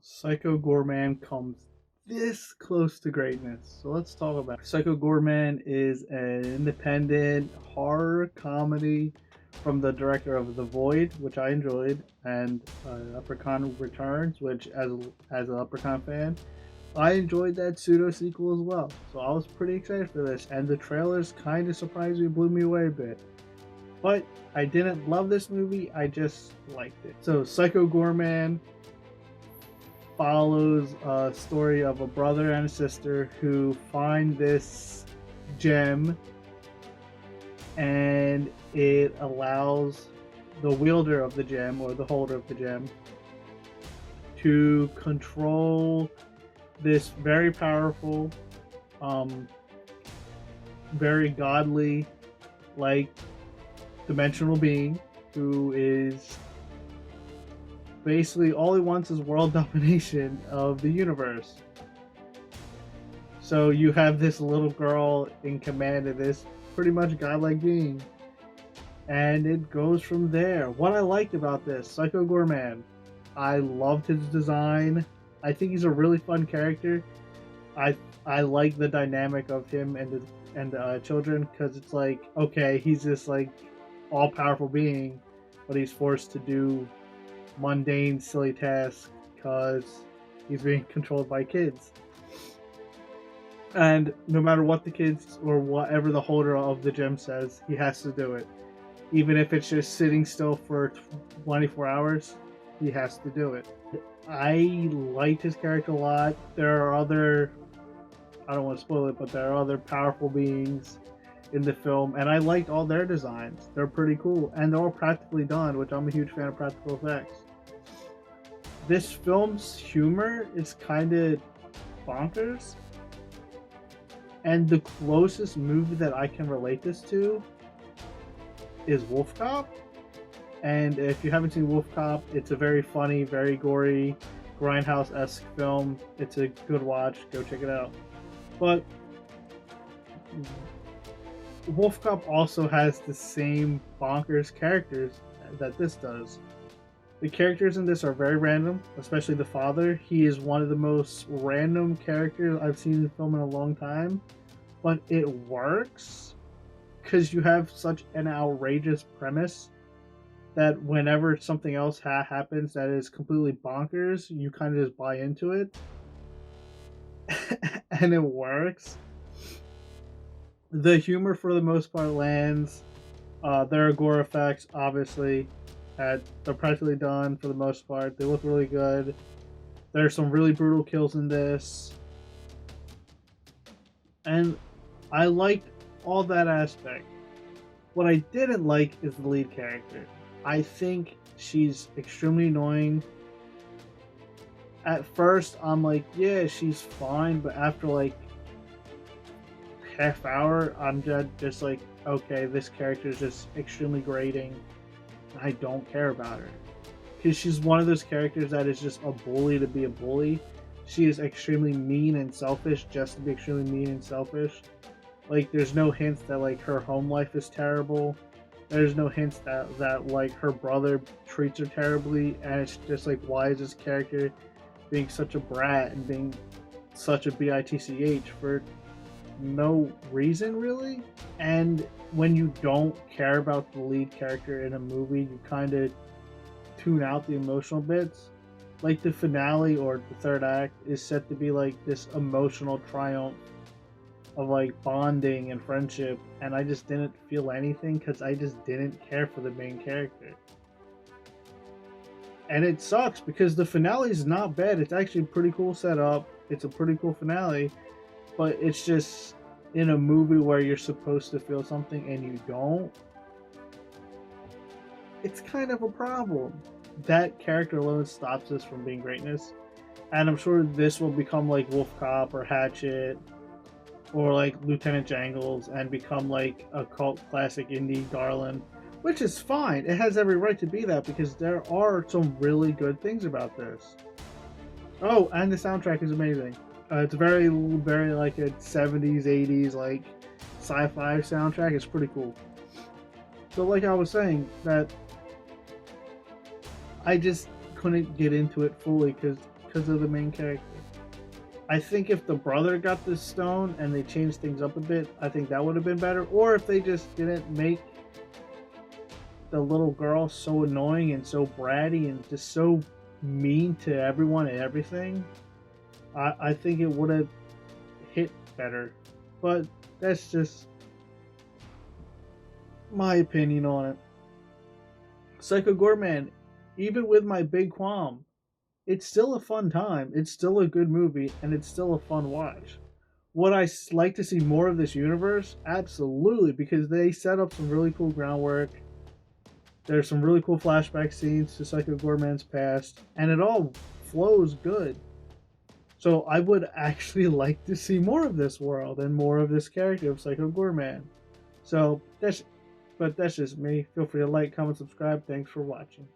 Psycho Goreman comes this close to greatness. So let's talk about it. Psycho Goreman is an independent horror comedy from the director of The Void, which I enjoyed, and Leprechaun Returns, which as a Leprechaun fan, I enjoyed that pseudo sequel as well. So I was pretty excited for this, and the trailers kind of surprised me, blew me away a bit. But I didn't love this movie, I just liked it. So Psycho Goreman follows a story of a brother and a sister who find this gem, and it allows the wielder of the gem, or the holder of the gem, to control this very powerful, very godly, like, dimensional being who is basically all he wants is world domination of the universe. So you have this little girl in command of this pretty much godlike being, and it goes from there. What I liked about this Psycho Goreman, I loved his design. I think he's a really fun character. I like the dynamic of him and the children, because it's like, okay, he's this like all powerful being, but he's forced to do mundane, silly tasks because he's being controlled by kids. And no matter what the kids or whatever the holder of the gem says, he has to do it. Even if it's just sitting still for 24 hours, he has to do it. I liked his character a lot. There are other, I don't want to spoil it, but there are other powerful beings in the film, and I liked all their designs. They're pretty cool, and they're all practically done, which I'm a huge fan of practical effects. This film's humor is kind of bonkers, and the closest movie that I can relate this to is Wolf Cop. And if you haven't seen Wolf Cop, it's a very funny, very gory, grindhouse-esque film. It's a good watch. Go check it out. But Wolf Cop also has the same bonkers characters that this does. The characters in this are very random, especially the father. He is one of the most random characters I've seen in film in a long time, but it works because you have such an outrageous premise that whenever something else happens that is completely bonkers, you kind of just buy into it. And it works. The humor for the most part lands. There are gore effects, obviously. They're practically done for the most part. They look really good. There's some really brutal kills in this. And I liked all that aspect. What I didn't like is the lead character. I think she's extremely annoying. At first, I'm like, yeah, she's fine, but after like half hour, I'm just like, okay, this character is just extremely grating. I don't care about her, because she's one of those characters that is just a bully to be a bully. She is extremely mean and selfish just to be extremely mean and selfish. Like, there's no hints that like her home life is terrible. There's no hints that like her brother treats her terribly, and it's just like, why is this character being such a brat and being such a bitch for no reason, really? And when you don't care about the lead character in a movie, you kind of tune out the emotional bits. Like, the finale or the third act is set to be like this emotional triumph of like bonding and friendship, and I just didn't feel anything because I just didn't care for the main character. And it sucks because the finale is not bad. It's actually a pretty cool setup. It's a pretty cool finale, but it's just in a movie where you're supposed to feel something and you don't. It's kind of a problem. That character alone stops us from being greatness. And I'm sure this will become like Wolf Cop or Hatchet or like Lieutenant Jangles and become like a cult classic indie darling, which is fine. It has every right to be that because there are some really good things about this. Oh, and the soundtrack is amazing. It's very, very like a 70s, 80s like sci-fi soundtrack. It's pretty cool. So like I was saying, that I just couldn't get into it fully because because of the main character. I think if the brother got this stone and they changed things up a bit, I think that would have been better. Or if they just didn't make the little girl so annoying and so bratty and just so mean to everyone and everything, I think it would have hit better. But that's just my opinion on it. Psycho Goreman, even with my big qualm, it's still a fun time. It's still a good movie, and it's still a fun watch. Would I like to see more of this universe? Absolutely, because they set up some really cool groundwork. There's some really cool flashback scenes to Psycho Goreman's past, and it all flows good. So I would actually like to see more of this world and more of this character of Psycho Goreman. So that's just me. Feel free to like, comment, subscribe. Thanks for watching.